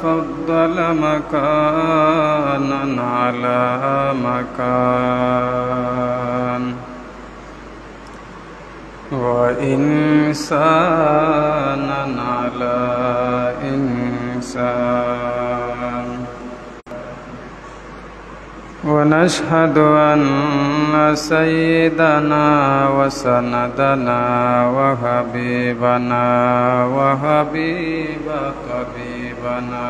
فضل مكانا على مكان وإنسانا على إنسان ونشهد أن سيدنا وسندنا وحبيبنا وحبيب طبيبنا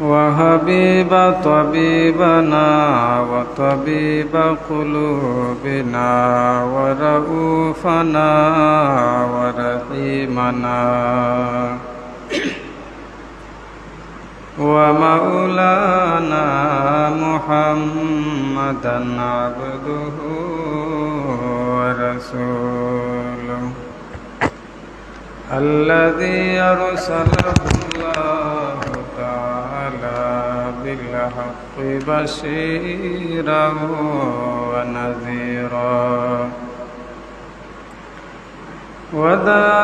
وحبيب طبيبنا وطبيب قلوبنا ورؤوفنا ورحيمنا ومولانا محمدا عبده ورسوله الذي أرسله الله تعالى بالحق بشيرا ونذيرا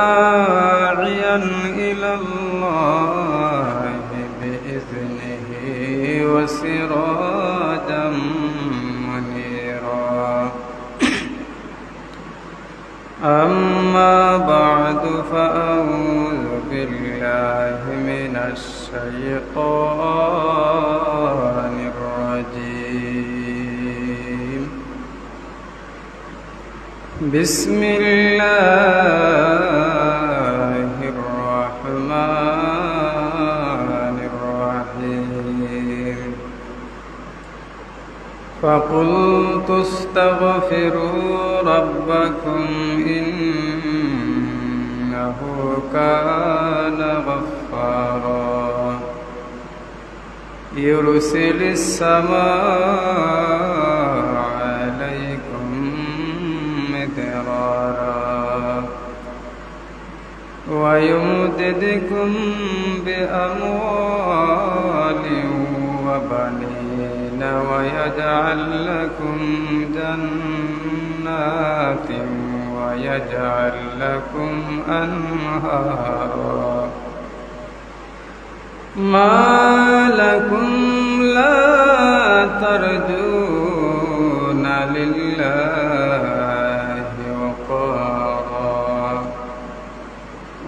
وداعيا إلى الله بإذنه وسراجا منيرا أما بعد فأعوذ بالله من الشيطان الرجيم بسم الله الرحمن الرحيم فقلت استغفروا ربكم إنه كان غفارا يرسل السماء عليكم مدرارا ويمددكم بأموال وبنين ويجعل لكم جنات ويجعل لكم أنهارا ما لكم لا ترجون لله وقارا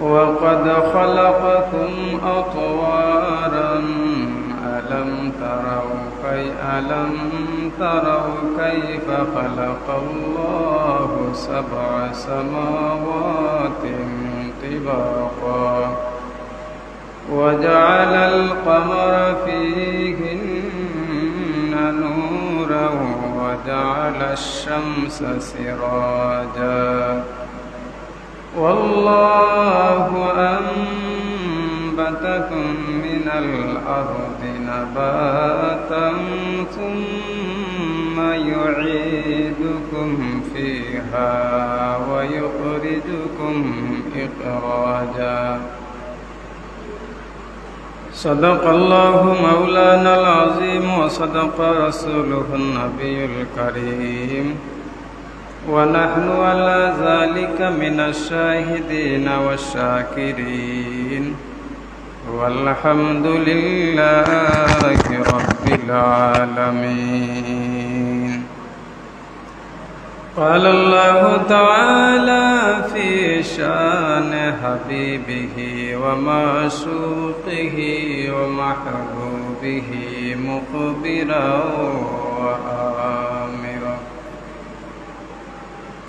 وقد خلقكم أطوارا ألم تروا كيف خلق الله سبع سماوات طباقا وجعل القمر فيهن نورا وجعل الشمس سراجا والله أنبتكم من الأرض نباتا ثم يعيدكم فيها ويخرجكم إخراجا صدق الله مولانا العظيم وصدق رسوله النبي الكريم ونحن على ذلك من الشاهدين والشاكرين والحمد لله رب العالمين قال الله تعالى في شان حبيبه ومعشوقه ومحبوبه مخبرا وآمرا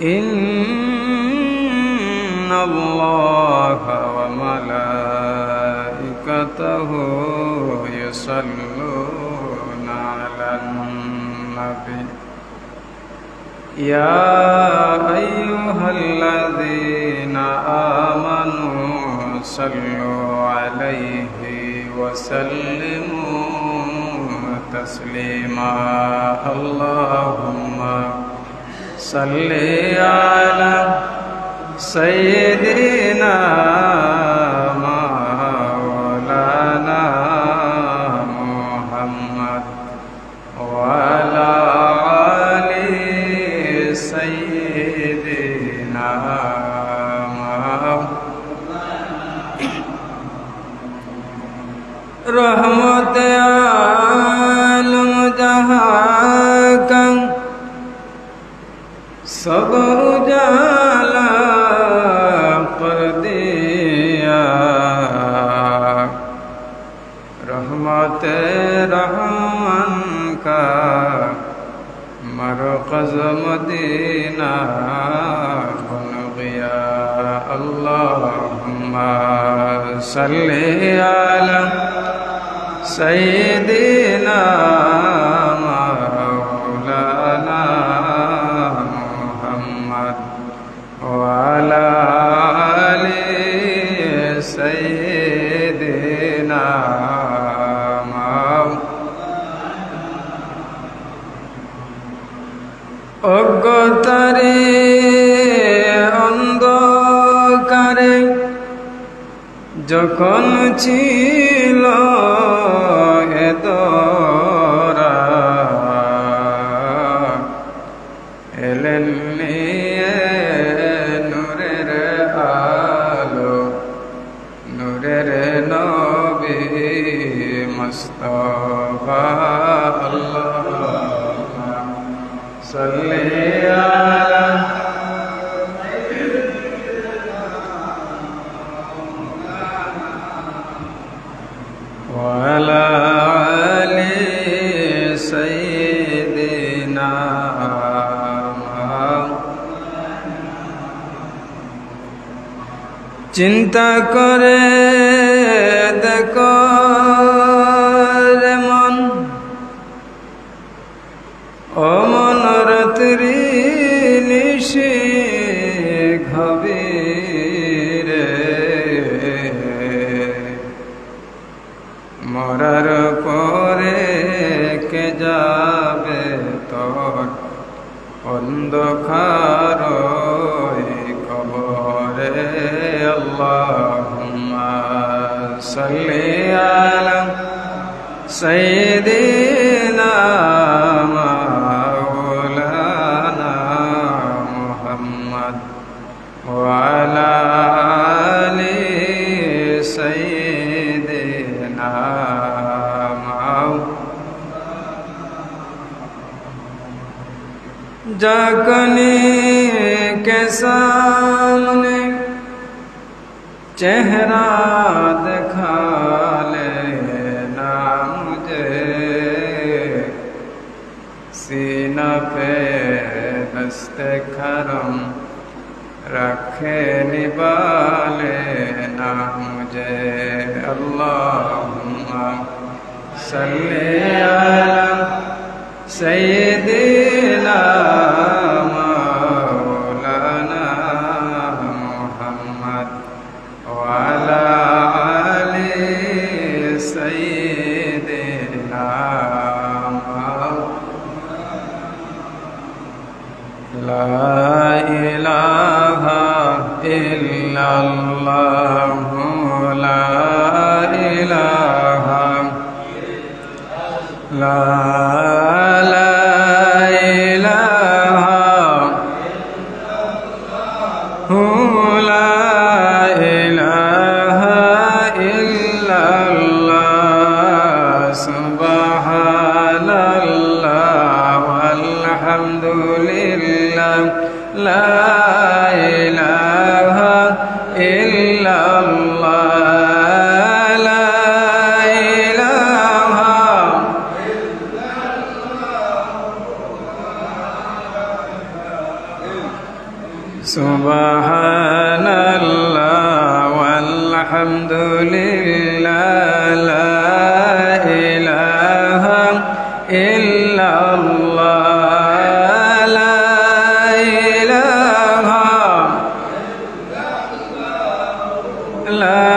إن الله وملائكته يصلون على النبي يا أيها الذين آمنوا صلوا عليه وسلموا تسليما اللهم صل على سيدنا مولانا محمد وعلى آل سيدنا रहमत आलम जहां का सब उजाला कर दिया। रहमत रहमान का मरकज़ मदीना बन गया। अल्लाहुम्मा सल्ली अला सय्यिदिना मौलाना मुहम्मद व अला आलि सय्यिदिना অজ্ঞতারে অন্ধকারে যখন ছিল এতরা এলেন নিয়ে নূরের আলো নূরের নবী মুস্তাফা। আল্লাহুম্মা সাল্লি আলা ওয়া আলা আলি সাইয়্যিদিনা। চিন্তা করে দেখো রে মন, ও মন রাত্রি নিশি ঘবিরে মরার পরে কে যাবে তোর অন্ধকার কবরে। আল্লাহুম্মা সাল্লি আলা সাইয়্যিদিনা মাওলানা মুহাম্মদ ওয়া আলা আলি সাইয়্যিদিনা। जागने के सामने चेहरा दिखा लेना मुझे, सीना पे दस्ते करम रखे निभाले ना मुझे। अल्लाहुम्मा सल्ली अला सय्यिदिना मौलाना मुहम्मद व अला आलि सय्यिदिना। ला इलाहा इल्लल्लाह ला इलाहा ला Subhanallah walhamdulillah la ilaha illallah la ilaha la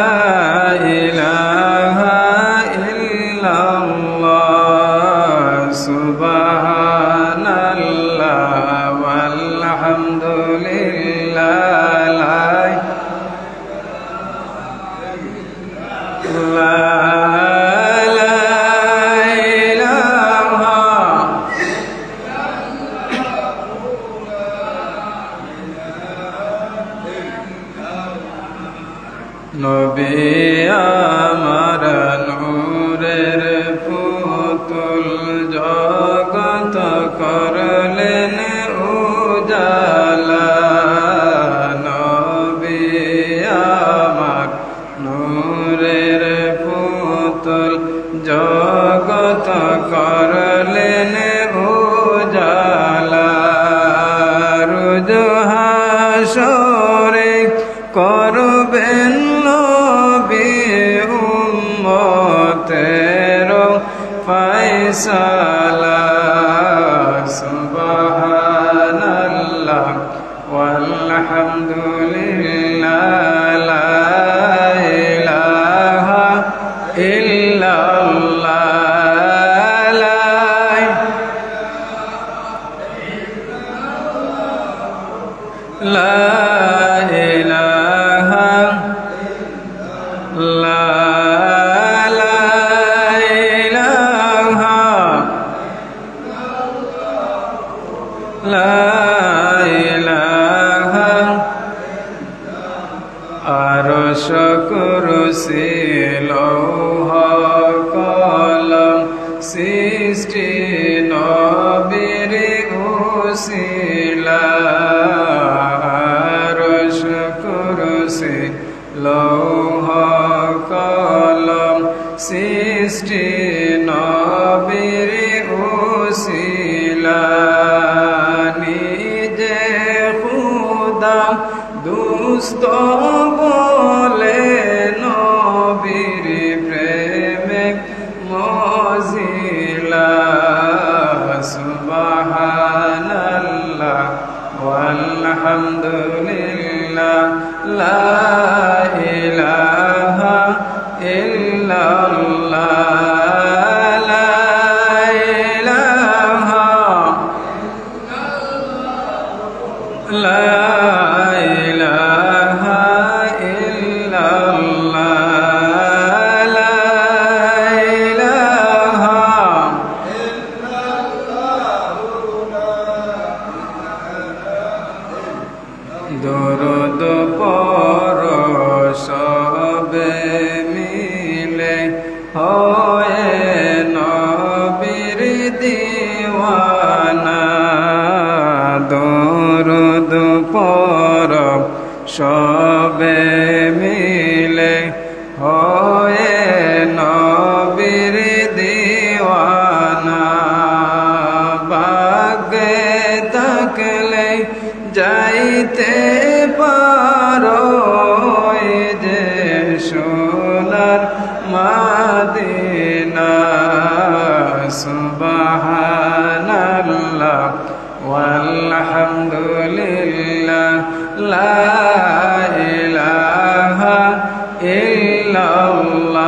ilaha illallah subhanallah walhamdulillah নবী আমার নূর সালাত সুবহানাল্লাহ ওয়ালহামদুলিল্লাহ লা ইলাহা ইল্লাল্লাহ লা ইলাহা লা আরশ কুরসি লৌহ কলম সৃষ্টি নবীর উসিলা আরশ কুরসি লৌহ কলম সৃষ্টি নবীর উসিলা নিজে খুদা দুস্ত বলে নবীর প্রেমে মজিলা সুবহানাল্লাহ ওয়ালহামদুলিল্লাহ লা ইলাহা ইল্লাল্লাহ লা ইলাহা লা দরুদ পড় সবে মিলে হয়ে নবীর দিওয়ানা দরুদ পড় সবে মিলে হয়ে নবীর দিওয়ানা বাগে থাকলে যাইতে পারো যে সোনার মাদিনা সুবহানাল্লাহ ওয়ালহামদুলিল্লাহ লা ইলাহা ইল্লাল্লাহ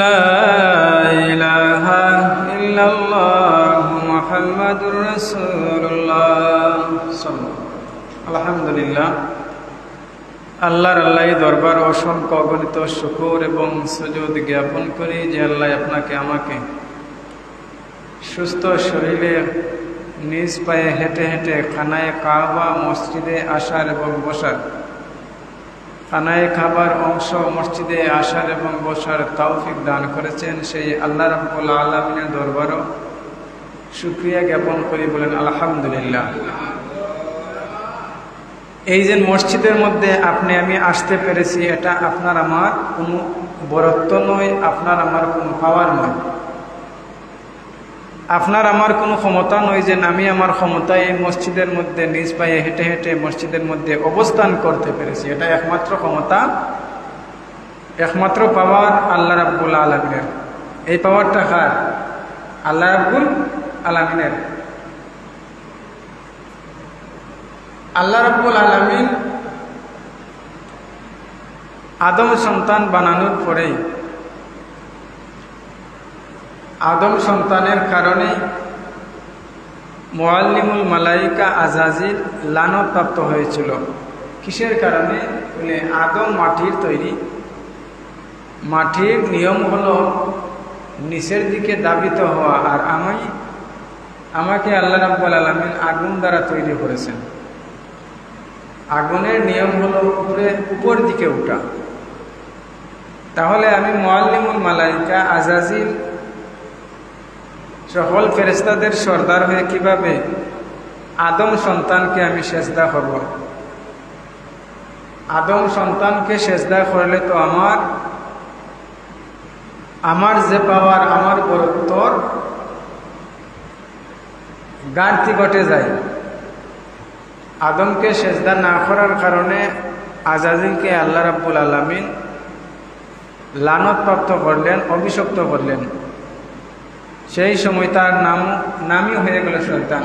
লা ইলাহা ইল্লাল্লাহ মুহাম্মাদুর রাসূলুল্লাহ আলহামদুলিল্লাহ আল্লাহর দরবার অসংখ্য অগণিত শুকর এবং সুজুদ জ্ঞাপন করি যে আল্লাহ আপনাকে আমাকে সুস্থ শরীরে নিজ পায়ে হেঁটে হেঁটে খানায়ে কাবা মসজিদে আসার এবং বসার খানায়ে কাবার অংশ মসজিদে আসার এবং বসার তৌফিক দান করেছেন সেই আল্লাহ রাব্বুল আলামিনের দরবারও শুকরিয়া জ্ঞাপন করি বলেন আলহামদুলিল্লাহ। এই যে মসজিদের মধ্যে আপনি আমি আসতে পেরেছি এটা আপনার আমার কোনো বরত্ব নয়, আপনার আমার কোনো পাওয়ার নয়, আপনার আমার কোনো ক্ষমতা নয় যে আমি আমার ক্ষমতায় এই মসজিদের মধ্যে নিজ পায়ে হেঁটে হেঁটে মসজিদের মধ্যে অবস্থান করতে পেরেছি। এটা একমাত্র ক্ষমতা, একমাত্র পাওয়ার আল্লাহ রাব্বুল আলামিনের। এই পাওয়ারটা কার? আল্লাহ রাব্বুল আলামিনের। আল্লাহ রাব্বুল আলামিন আদম সন্তান বানানোর পরেই আদম সন্তানের কারণে মুআল্লিমুল মালাইকা আজাজিল লানতপ্রাপ্ত হয়েছিল। কিসের কারণে? বলে আদম মাটির তৈরি, মাটির নিয়ম হলো নিচের দিকে দাবিত হওয়া, আর আমাকে আল্লাহ রাব্বুল আলামিন আগুন দ্বারা তৈরি করেছেন। আগুনের নিয়ম হলো উপর দিকে ওঠা। তাহলে আমি মুআল্লিমুল মালাইকা আজাজিল সকল ফেরেশতাদের সর্দার হয়ে কিভাবে আদম সন্তানকে আমি সেজদা করব? আদম সন্তানকে সেজদা করলে তো আমার যে পাওয়ার, আমার বরত্বর ঘাটতি ঘটে যায়। আদমকে সেজদা না করার কারণে আজাজিলকে আল্লাহ রাব্বুল আলামিন লানতপ্রাপ্ত করলেন, অভিশপ্ত করলেন। সেই সময় তার নামই হয়ে গেল শয়তান।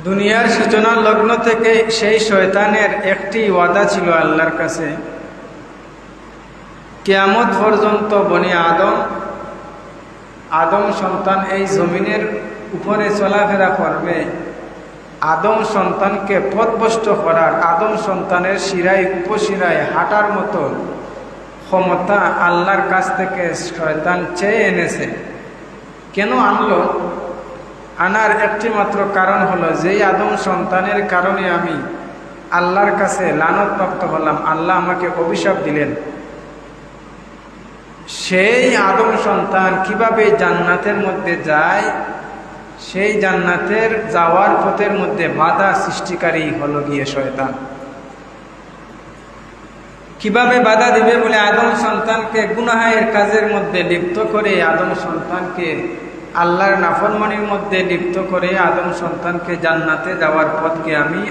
দুনিয়ার সূচনার লগ্ন থেকে সেই শয়তানের একটি ওয়াদা ছিল আল্লাহর কাছে, কিয়ামত পর্যন্ত বনি আদম সন্তান এই জমিনের উপরে চলাফেরা করবে। আদম সন্তানকে পথভ্রষ্ট করার, আদম সন্তানের শিরায় উপশিরায় হাঁটার মতো ক্ষমতা আল্লাহর কাছ থেকে শয়তান চেয়ে এনেছে। কেন আনলো? আনার একটি মাত্র কারণ হলো, যেই আদম সন্তানের কারণে আমি আল্লাহর কাছে লানতপ্রাপ্ত হলাম, আল্লাহ আমাকে অভিশাপ দিলেন, সেই আদম সন্তান কিভাবে জান্নাতের মধ্যে যায়, সেই জান্নাতের যাওয়ার পথের মধ্যে বাধা সৃষ্টিকারী হলো গিয়ে শয়তান। কিভাবে বাধা দিবে বলে আদম সন্তানকে গুনাহের কাজের মধ্যে লিপ্ত করে, আদম সন্তানকে আল্লাহর নাফরমানির মধ্যে লিপ্ত করে আদম সন্তানকে জান্নাতে যাওয়ার পথকে আমি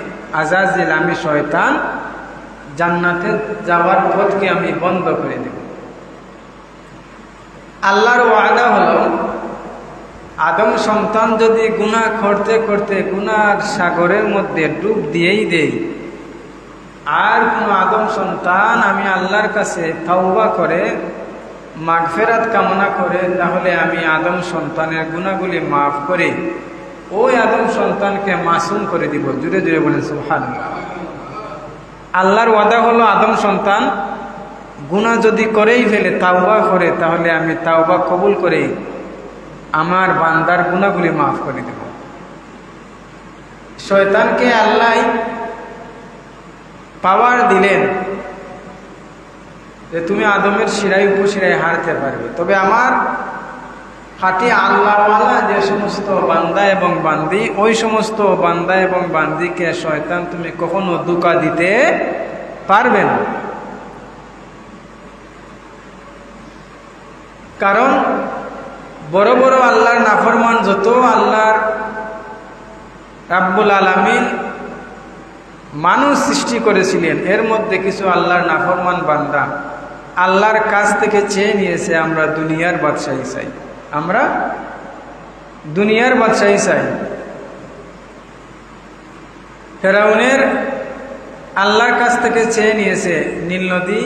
আজাজিল, আমি শয়তান, জান্নাতে যাওয়ার পথকে আমি বন্ধ করে দেব। আল্লাহর ওয়াদা হলো, আদম সন্তান যদি গুনাহ করতে করতে গুনার সাগরের মধ্যে ডুব দিয়েই দেই, আর কোনো আদম সন্তান আমি আল্লাহর কাছে তাওবা করে মাগফিরাত কামনা করে, তাহলে আমি আদম সন্তানের গুনাহগুলি মাফ করে ওই আদম সন্তানকে মাসুম করে দিব। জুড়ে জুড়ে বলেন সুবহানাল্লাহ। আল্লাহর ওয়াদা হলো, আদম সন্তান গুনাহ যদি করেই ফেলে, তাওবা করে, তাহলে আমি তাওবা কবুল করে আমার বান্দার গুনাহগুলি মাফ করে দেব। শয়তানকে আল্লাহ পাওয়ার দিলেন যে তুমি আদমের শিরায় উপশিরায় হারতে পারবে, তবে আমার খাঁটি আল্লাহওয়ালা যে সমস্ত বান্দা এবং বান্দি, ওই সমস্ত বান্দা এবং বান্দিকে শয়তান তুমি কখনো ধোঁকা দিতে পারবে না। কারণ বড় বড় আল্লাহর নাফরমান যত আল্লাহর রাব্বুল আলামিন মানুষ সৃষ্টি করেছিলেন, এর মধ্যে কিছু আল্লাহর নাফরমান বান্দা আল্লাহর কাছ থেকে চেয়ে নিয়েছে, আমরা দুনিয়ার বাদশাহী চাই, আমরা দুনিয়ার বাদশাহী চাই। ফেরাউনের আল্লাহর কাছ থেকে চেয়ে নিয়েছে নীল নদী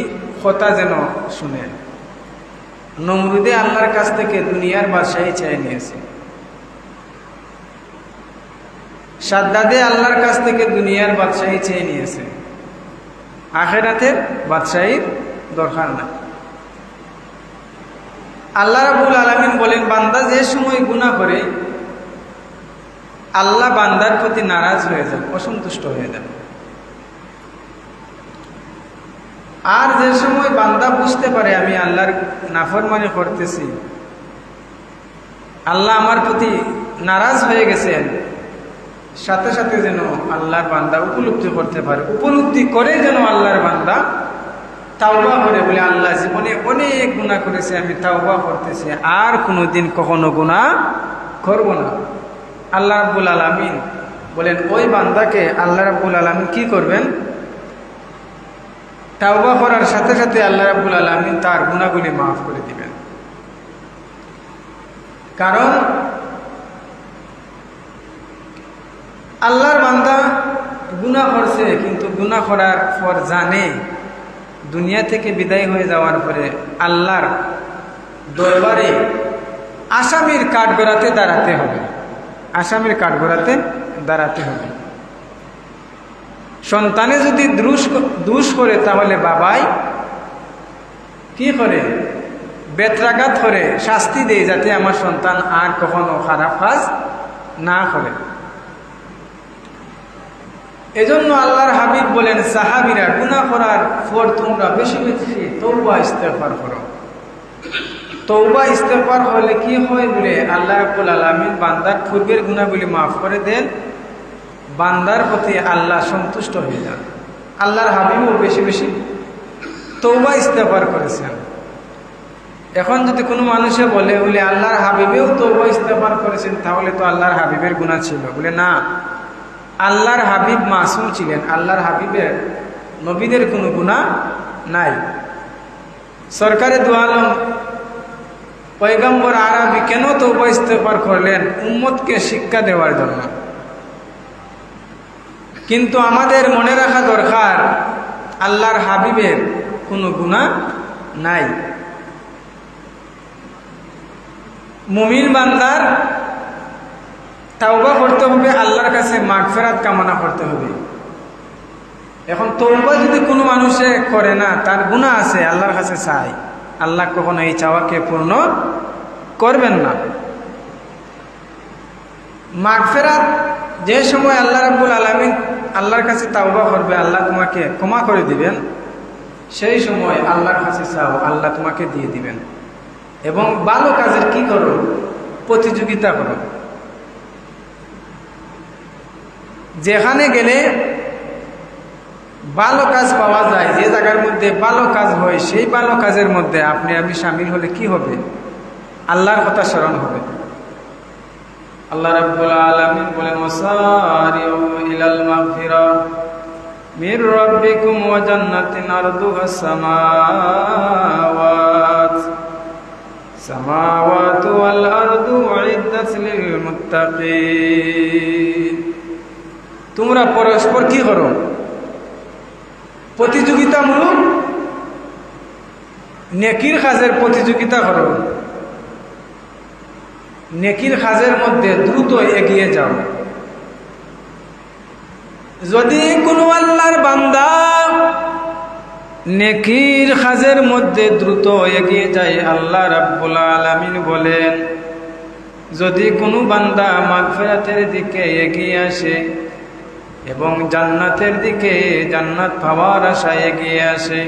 কথা যেন শুনে। নমরুদে আল্লাহর কাছ থেকে দুনিয়ার বাদশাহী চেয়ে নিয়েছে। সাদ্দাদে আল্লাহর কাছ থেকে দুনিয়ার বাদশাহী চেয়ে নিয়েছে। আখিরাতের বাদশাহীর দরকার নাই। আল্লাহ রাব্বুল আলামিন বলেন, বান্দা যে সময় গুনাহ করে আল্লাহ বান্দার প্রতি নারাজ হয়ে যান, অসন্তুষ্ট হয়ে যান। আর যে সময় বান্দা বুঝতে পারে আমি আল্লাহর নাফরমানি করতেছি, আল্লাহ আমার প্রতি নারাজ হয়ে গেছেন, সাথে সাথে যেন আল্লাহর বান্দা উপলব্ধি করতে পারে, উপলব্ধি করে যেন আল্লাহর বান্দা তাওবা করে বলে, আল্লাহ জীবনে অনেক গুনাহ করেছে, আমি তাওবা করতেছি, আর কোনোদিন কখনো গুনাহ করব না। আল্লাহ রাব্বুল আলামিন বলেন, ওই বান্দাকে আল্লাহ রাব্বুল আলামিন কি করবেন? তাওবা করার সাথে সাথে আল্লাহ রাব্বুল আলামিন তার গুনাহগুলি মাফ করে দিবেন। কারণ আল্লাহর বান্দা গুনাহ করছে, কিন্তু গুনাহ করার পর জানে দুনিয়া থেকে বিদায় হয়ে যাওয়ার পরে আল্লাহর দরবারে আসামির কাঠগড়াতে দাঁড়াতে হবে, আসামির কাঠগড়াতে দাঁড়াতে হবে। সন্তানে যদি দোষ করে, তাহলে বাবাই কি করে? বেত্রাঘাত করে শাস্তি দেয়, যাতে আমার সন্তান আর কখনো খারাপ কাজ না করে। এজন্য আল্লাহর হাবিব বলেন, সাহাবীরা গুনাহ করার পর তোমরা বেশি বেশি তওবা ইস্তেগফার করো। তওবা ইস্তেগফার হলে কি হয় বলে আল্লাহ রাব্বুল আলামিন বান্দার পূর্বের গুনাহগুলি মাফ করে দেন, বান্দার প্রতি আল্লাহ সন্তুষ্ট হয়ে যান। আল্লাহর হাবিবও বেশি বেশি তওবা ইস্তেগফার করেছেন। এখন যদি কোনো মানুষে বলে আল্লাহর হাবিবেও তওবা ইস্তেগফার করেছেন, তাহলে তো আল্লাহর হাবিবের গুনাহ ছিল। বলে না, আল্লাহর হাবিব মাসুম ছিলেন, আল্লাহর হাবিবের নবীদের কোনো গুনাহ নাই। সরকারে দু আলম পয়গম্বর আরবি কেন তওবা ইস্তেগফার করলেন? উম্মতকে শিক্ষা দেওয়ার জন্য। কিন্তু আমাদের মনে রাখা দরকার, আল্লাহর হাবিবের কোনো গুনাহ নাই। মুমিন বান্দার তাওবা করতে হবে, আল্লাহর কাছে মাগফিরাত কামনা করতে হবে। এখন তওবা যদি কোনো মানুষে করে না, তার গুনাহ আছে, আল্লাহর কাছে চায়, আল্লাহ কখনো এই চাওয়াকে পূর্ণ করবেন না। মাগফিরাত যে সময় আল্লাহ রাব্বুল আলামিন আল্লাহর কাছে তাওবা করবে, আল্লাহ তোমাকে ক্ষমা করে দিবেন, সেই সময় আল্লাহর কাছে চাও, আল্লাহ তোমাকে দিয়ে দিবেন। এবং ভালো কাজের কি করো? প্রতিযোগিতা করো। যেখানে গেলে ভালো কাজ পাওয়া যায়, যে জায়গার মধ্যে ভালো কাজ হয়, সেই ভালো কাজের মধ্যে আপনি আমি শামিল হলে কি হবে? আল্লাহর কথা স্মরণ হবে। আল্লাহ রাব্বুল আলামিন বলেন, ওয়াসারিউ ইলাল মাগফিরা মির রাব্বিকুম ওয়া জান্নাতিন আরদুহাস সামাওয়াতু ওয়াল আরদু উইদ্দাত লিল মুত্তাকিন। তোমরা পরস্পর কি করো? প্রতিযোগিতামূলক নেকির কাজের প্রতিযোগিতা করো। নেকির কাজের মধ্যে দ্রুত এগিয়ে যাও। যদি কোনো আল্লাহর বান্দা নেকির কাজের মধ্যে দ্রুত এগিয়ে যায়, আল্লাহ রাব্বুল আলামিন বলেন, যদি কোনো বান্দা মাগফিরাতের দিকে এগিয়ে আসে এবং জান্নাতের দিকে, জান্নাত পাওয়ার আশায় এগিয়ে আসে,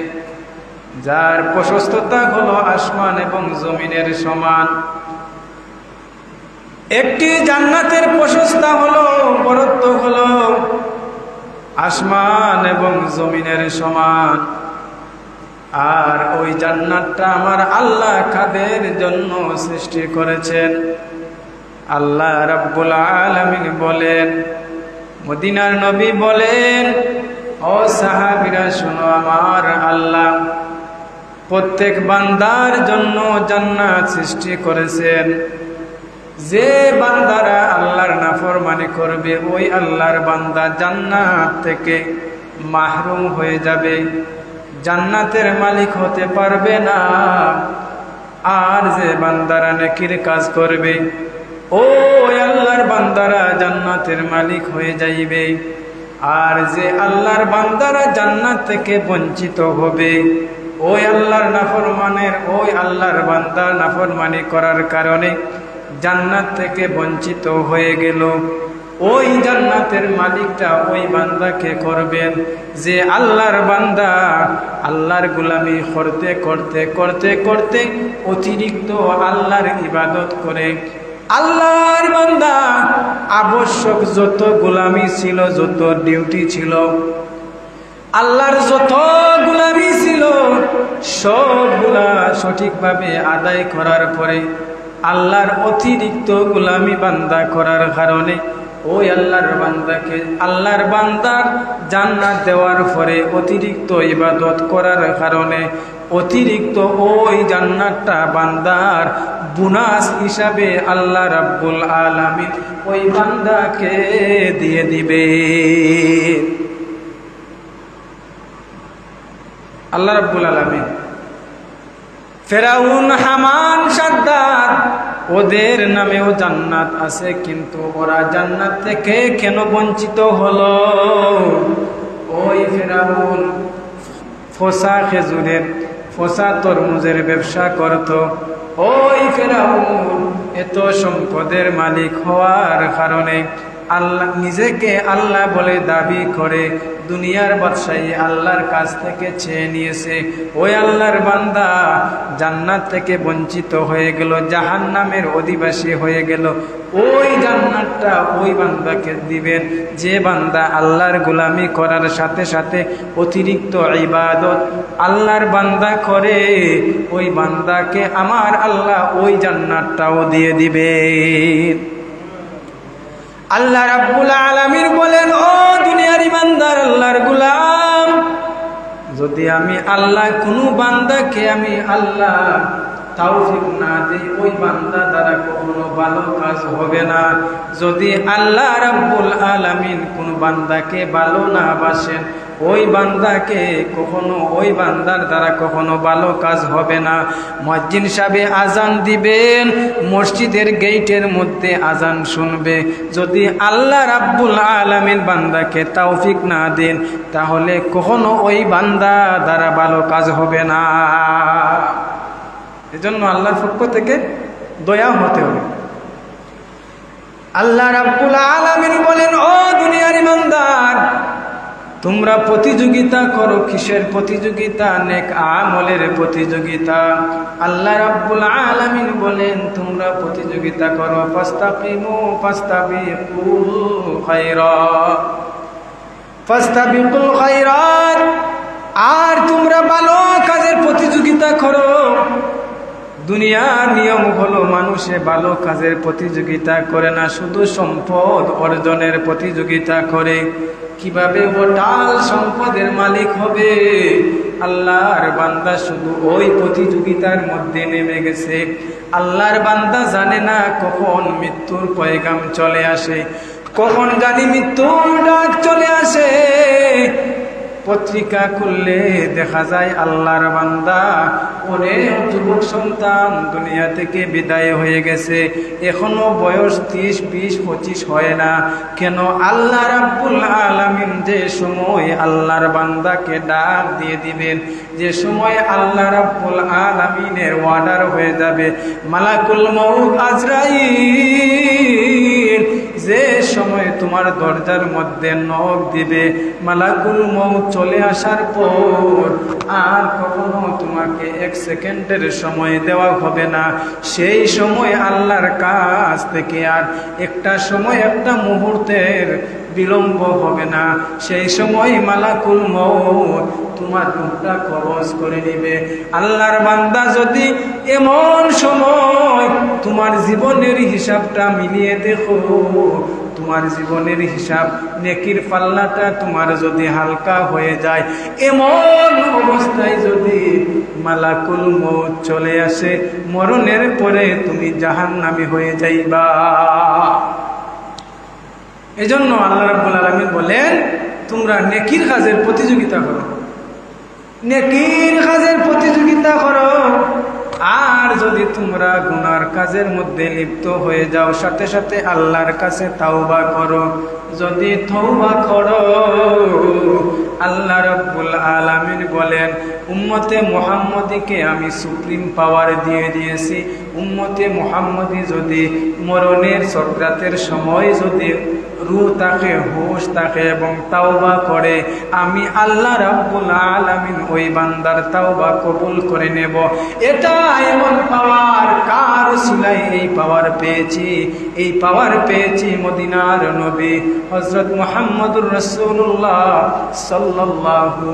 যার প্রশস্ততা হলো আসমান এবং জমিনের সমান। একটি জান্নাতের প্রশস্তা হলো, বরত্ব হলো আসমান এবং জমিনের সমান। আর ওই জান্নাতটা আমার আল্লাহ কাদের জন্য সৃষ্টি করেছেন? আল্লাহ রাব্বুল আলামিন বলেন, মদিনার নবী বলেন, ও সাহাবীরা শোনো, আমার আল্লাহ প্রত্যেক বান্দার জন্য জান্নাত সৃষ্টি করেছেন। যে বান্দারা আল্লাহর নাফরমানি করবে, ওই আল্লাহর বান্দা জান্নাত থেকে মাহরুম হয়ে যাবে, জান্নাতের মালিক হতে পারবে না। আর যে বান্দারা নেকির কাজ করবে, ওই আল্লাহর বান্দারা জান্নাতের মালিক হয়ে যাইবে। আর যে আল্লাহর বান্দারা জান্নাত থেকে বঞ্চিত হবে, ওই আল্লাহর নাফরমানের, ওই আল্লাহর বান্দা নাফরমানি করার কারণে জান্নাত থেকে বঞ্চিত হয়ে গেল, ওই জান্নাতের মালিকটা ওই বান্দাকে করবেন যে আল্লাহর বান্দা আল্লাহর গোলামি করতে করতে করতে করতে অতিরিক্ত আল্লাহর ইবাদত করে। আল্লাহর বান্দা আবশ্যক যত গোলামি ছিল, যত ডিউটি ছিল, আল্লাহর যত গোলামি ছিল, সবগুলা সঠিকভাবে আদায় করার পরে আল্লাহর অতিরিক্ত গোলামি বান্দা করার কারণে ওই আল্লাহর বান্দাকে, আল্লাহর বান্দার জান্নাত দেওয়ার পরে অতিরিক্ত ইবাদত করার কারণে অতিরিক্ত ওই জান্নাতটা বান্দার বোনাস হিসাবে আল্লাহ রাব্বুল আলামিন ওই বান্দাকে দিয়ে দিবে। আল্লাহ রাব্বুল আলামিন ফেরাউন, হামান, সাদ্দাত, ওদের নামেও জান্নাত আছে, কিন্তু ওরা জান্নাত থেকে কেন বঞ্চিত হলো? ওই ফেরাউন ফসা খেজুরের, ফসা তরমুজের ব্যবসা করত। ওই ফেরাউন এত সম্পদের মালিক হওয়ার কারণে আল্লাহ নিজেকে আল্লাহ বলে দাবি করে দুনিয়ার বাদশাহী আল্লাহর কাছ থেকে চেয়ে নিয়েছে, ওই আল্লাহর বান্দা জান্নাত থেকে বঞ্চিত হয়ে গেল, জাহান্নামের অধিবাসী হয়ে গেল। ওই জান্নাতটা ওই বান্দাকে দিবেন যে বান্দা আল্লাহর গোলামি করার সাথে সাথে অতিরিক্ত ইবাদত আল্লাহর বান্দা করে। ওই বান্দাকে আমার আল্লাহ ওই জান্নাতটাও দিয়ে দিবেন। আল্লাহ রাব্বুল আলামিন বলেন, ও দুনিয়ার ইমানদার আল্লাহর গোলাম, যদি আমি আল্লাহ কোনো বান্দাকে আমি আল্লাহ তৌফিক না দেই, ওই বান্দা দ্বারা কখনো ভালো কাজ হবে না। যদি আল্লাহ রাব্বুল আলামিন কোন বান্দাকে ভালো না বাসেন, ওই বান্দাকে কখনো ওই বান্দার দ্বারা কখনো ভালো কাজ হবে না। মুয়াজ্জিন সাহেব আজান দিবেন, মসজিদের গেটের মধ্যে আজান শুনবে, যদি আল্লাহ রাব্বুল আলামিন বান্দাকে তৌফিক না দেন, তাহলে কখনো ওই বান্দা দ্বারা ভালো কাজ হবে না। এজন্য আল্লাহর পক্ষ থেকে দয়া হতে হবে। আল্লাহ রাব্বুল আলামিন বলেন, ও দুনিয়ার ইমানদার, তোমরা প্রতিযোগিতা করো। কিসের প্রতিযোগিতা? নেক আমলের প্রতিযোগিতা। আল্লাহ রাব্বুল আলামিন বলেন, তোমরা প্রতিযোগিতা করো। ফাস্তাকিমু ফাস্তাবিকুল খায়রাত, ফাস্তাবিকুল খায়রাত। আর তোমরা ভালো কাজের প্রতিযোগিতা করো। দুনিয়ার নিয়ম হলো মানুষে ভালো কাজের প্রতিযোগিতা করে না, শুধু সম্পদ অর্জনের প্রতিযোগিতা করে। কিভাবে ওটাল সম্পদের মালিক হবে, আল্লাহর বান্দা শুধু ওই প্রতিযোগিতার মধ্যে নেমে গেছে। আল্লাহর বান্দা জানে না কখন মৃত্যুর পয়গাম চলে আসে, কখন জানি মৃত্যুর ডাক চলে আসে। পত্রিকা খুললে দেখা যায় আল্লাহর বান্দা অনেক যুবক সন্তান দুনিয়া থেকে বিদায় হয়ে গেছে, এখনো বয়স 30, 20, 25 হয় না। কেন? আল্লাহ রাব্বুল আলামিন যে সময় আল্লাহর বান্দাকে ডাক দিয়ে দিবেন, যে সময় আল্লাহ রাব্বুল আলামিনের অর্ডার হয়ে যাবে, মালাকুল মউত আজরাইল যে সময় তোমার দরজার মধ্যে নখ দিবে, মালাকুল মউত চলে আসার পর আর কখনো তোমাকে 1 সেকেন্ডের সময় দেওয়া হবে না। সেই সময় আল্লাহর কাছ থেকে আর একটা সময়, একটা মুহূর্তের বিলম্ব হবে না। সেই সময় মালাকুল মউত তোমার রূহটা কবজ করে নিবে। আল্লাহর বান্দা যদি এমন সময় তোমার জীবনের হিসাবটা মিলিয়ে দেখো, তোমার জীবনের হিসাব নেকির পাল্লাটা তোমার যদি হালকা হয়ে যায়, এমন অবস্থায় যদি মালাকুল মউত চলে আসে, মরণের পরে তুমি জাহান্নামী হয়ে যাইবা। এজন্য আল্লাহ রাব্বুল আলামিন বলেন, তোমরা নেকির কাজের প্রতিযোগিতা করো, নেকির কাজের প্রতিযোগিতা করো। আর যদি তোমরা গুনার কাজের মধ্যে লিপ্ত হয়ে যাও, সাথে সাথে আল্লাহর কাছে তাওবা করো। যদি তওবা করো, আল্লাহ রাব্বুল আলামিন বলেন, উম্মতে মুহাম্মদীকে আমি সুপ্রিম পাওয়ার দিয়ে দিয়েছি। উম্মতে মুহাম্মদী যদি মরণের সাকরাতের সময় যদি রূহ তাকে, হুঁশ তাকে এবং তাওবা করে, আমি আল্লাহ রাব্বুল আলামিন ওই বান্দার তাওবা কবুল করে নেব। এটা এমন পাওয়ার, কার উসিলায় এই পাওয়ার পেয়েছি? এই পাওয়ার পেয়েছি মদিনার নবী হযরত মুহাম্মদুর রাসূলুল্লাহ সাল্লাল্লাহু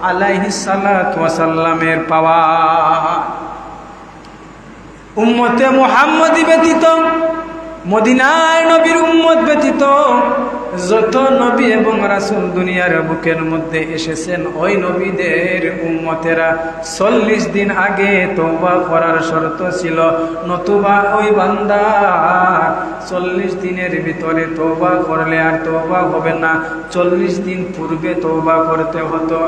আলাইহি সাল্লাতু ওয়া সাল্লামের পাওয়ার। উম্মতে মুহাম্মদী ব্যতীত, মদিনার নবীর উম্মত ব্যতীত যত নবী এবং রাসূল দুনিয়ার বুকের মধ্যে এসেছেন, ওই নবীদের উম্মতেরা 40 দিন আগে তওবা করার শর্ত ছিল, নতুবা ওই বান্দা 40 দিনের ভিতরে তওবা করলে আর তওবা হবে না, 40 দিন পূর্বে তওবা করতে হতো।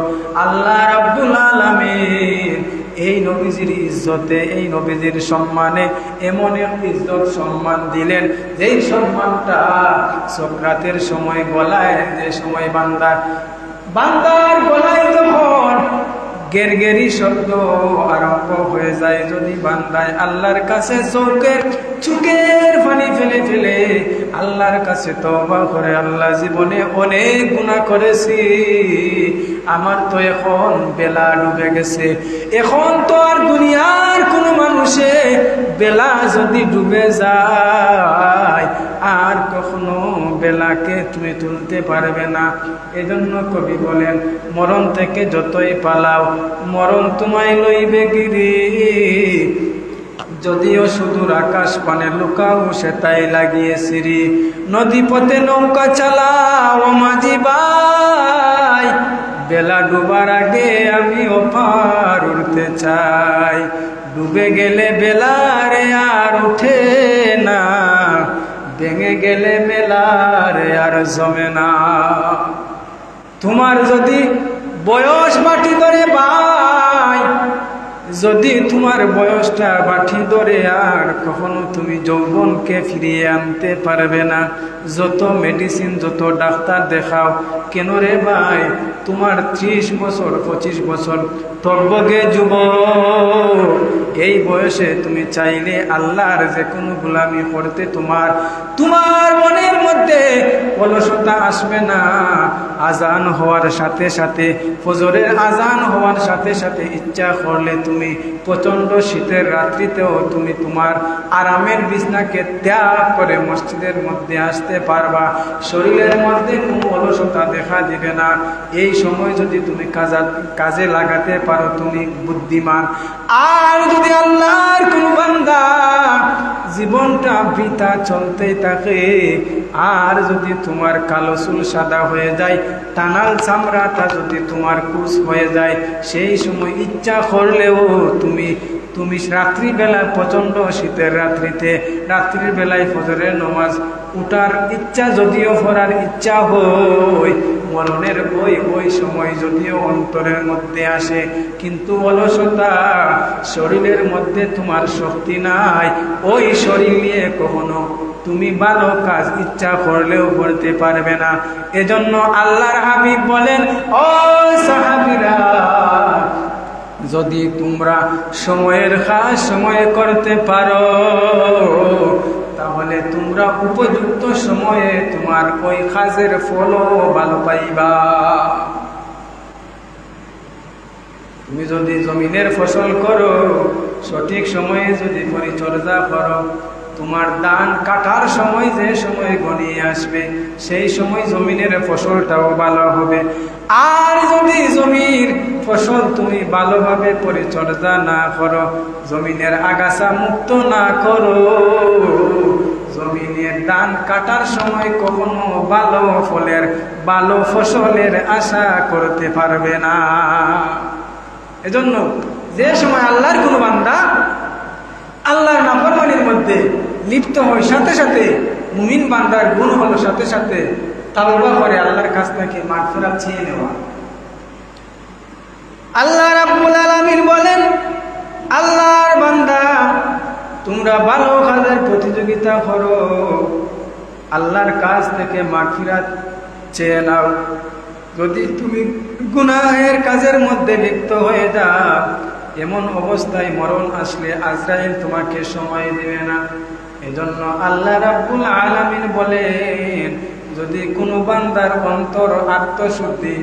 আল্লাহ রাব্বুল আলামিন এই নবীজির ইজ্জতে, এই নবীজির সম্মানে এমন এক ইজ্জত সম্মান দিলেন, যেই সম্মানটা সাকরাতের সময় গলায়, যে সময় বান্দার গলায় যখন গেরগেরি শব্দ আরম্ভ হয়ে যায়। যদি বান্দায় আল্লাহর কাছে চোখের পানি ফেলে ফেলে আল্লাহর কাছে তওবা করে, আল্লাহ জীবনে অনেক গুনাহ করেছি, আমার তো এখন বেলা ডুবে গেছে, এখন তো আর দুনিয়ার কোনো মানুষে বেলা যদি ডুবে যায় আর কখনো বেলাকে তুমি তুলতে পারবে না। এজন্য কবি বলেন, মরণ থেকে যতই পালাও মরণ তোমায় লইবে গিরি, যদিও সুদূর আকাশ পানে লুকাও সে তাই লাগিয়ে সিঁড়ি। নদী পথে নৌকা চালাও মাঝি ভাই, বেলা ডুবার আগে আমি ওপার উঠতে চাই। ডুবে গেলে বেলারে আর উঠে না, ভেঙে গেলে মেলারে আর জমে না। তোমার যদি বয়স বাটি ধরে ভাই, যদি তোমার বয়সটা বাটি ধরে আর কখনো তুমি যৌবনকে ফিরিয়ে আনতে পারবে না, যত মেডিসিন যত ডাক্তার দেখাও কেন রে ভাই, তোমার 30 বছর 25 বছর তবগে যুবক, এই বয়সে তুমি চাইলে আল্লাহর যে কোনো গোলামি করতে তোমার মনের মধ্যে অলসতা আসবে না। আজান হওয়ার সাথে সাথে, ফজরের আজান হওয়ার সাথে সাথে ইচ্ছা করলে তুমি প্রচন্ড শীতের রাত্রিতেও তুমি তোমার আরামের বিছনাকে ত্যাগ করে মসজিদের মধ্যে আসতে পারবা, শরীরের মধ্যে কোনো অলসতা দেখা দিবে না। এই সময় যদি তুমি কাজে লাগাতে পারো তুমি বুদ্ধিমান। আর যদি আল্লাহর কোনো বান্দা জীবনটা বৃথা চলতেই থাকে, আর যদি তোমার কালো চুল সাদা হয়ে যায়, টানাল চামড়াটা যদি তোমার কুচ হয়ে যায়, সেই সময় ইচ্ছা করলেও তুমি রাত্রিবেলা প্রচন্ড শীতের রাত্রির বেলায় ফজরের নামাজ উঠার ইচ্ছা যদিও করার ইচ্ছা হয়, মরণের ওই সময় যদিও অন্তরের মধ্যে আসে, কিন্তু অলসতা, শরীরের মধ্যে তোমার শক্তি নাই, ওই শরীর নিয়ে কখনো তুমি ভালো কাজ ইচ্ছা করলেও করতে পারবে না। এজন্য আল্লাহর হাবিব বলেন, ও সাহাবীরা, যদি তোমরা সময়ের কাজ সময়ে করতে পারো তাহলে তোমরা উপযুক্ত সময়ে তোমার ওই কাজের ফলও ভালো পাইবা। তুমি যদি জমিনের ফসল করো, সঠিক সময়ে যদি পরিচর্যা করো, তোমার ধান কাটার সময় যে সময় ঘনিয়ে আসবে সেই সময় জমিনের ফসলটাও ভালো হবে। আর যদি জমির ফসল তুমি ভালোভাবে পরিচর্যা না করো, জমিনের আগাছা মুক্ত না করো, জমিনের ধান কাটার সময় কখনো ভালো ফসলের আশা করতে পারবে না। এজন্য যে সময় আল্লাহর কোন বান্দা আল্লাহর নাফরমানির মধ্যে লিপ্ত হয়, সাথে সাথে মুমিন বান্দার গুণ হলো সাথে সাথে তাওবা করে আল্লাহর কাছ থেকে মাগফিরাত চেয়ে নেওয়া। আল্লাহ রাব্বুল আলামিন বলেন, আল্লাহর বান্দা তোমরা ভালো কাজের প্রতিযোগিতা করো, আল্লাহর কাছ থেকে মাগফিরাত চেয়ে নাও। যদি তুমি গুনাহের কাজের মধ্যে লিপ্ত হয়ে যাও, এমন অবস্থায় মরণ আসলে আজরাইল তোমাকে সময় দিবে না। এজন্য আল্লাহ রাব্বুল আলামিন বলেন, যদি কোনো বান্দার অন্তর আত্মশুদ্ধি,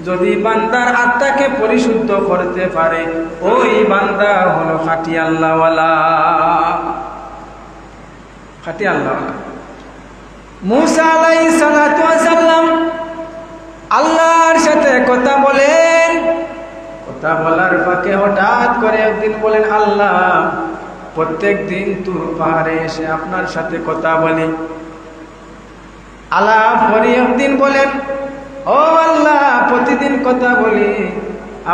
যদি বান্দার আত্মাকে পরিশুদ্ধ করতে পারে, ওই বান্দা হলো খাঁটি আল্লাহওয়ালা। খাঁটি আল্লাহওয়ালা। মুসা আলাইহিস সালাতু ওয়াস সালাম আল্লাহর সাথে কথা বলেন, কথা বলার ফাঁকে হঠাৎ করে একদিন বলেন, আল্লাহ, প্রত্যেক দিন তুর পাহাড়ে এসে আপনার সাথে কথা বলি। আলাপ করে একদিন বলেন, ও আল্লাহ, প্রতিদিন কথা বলি,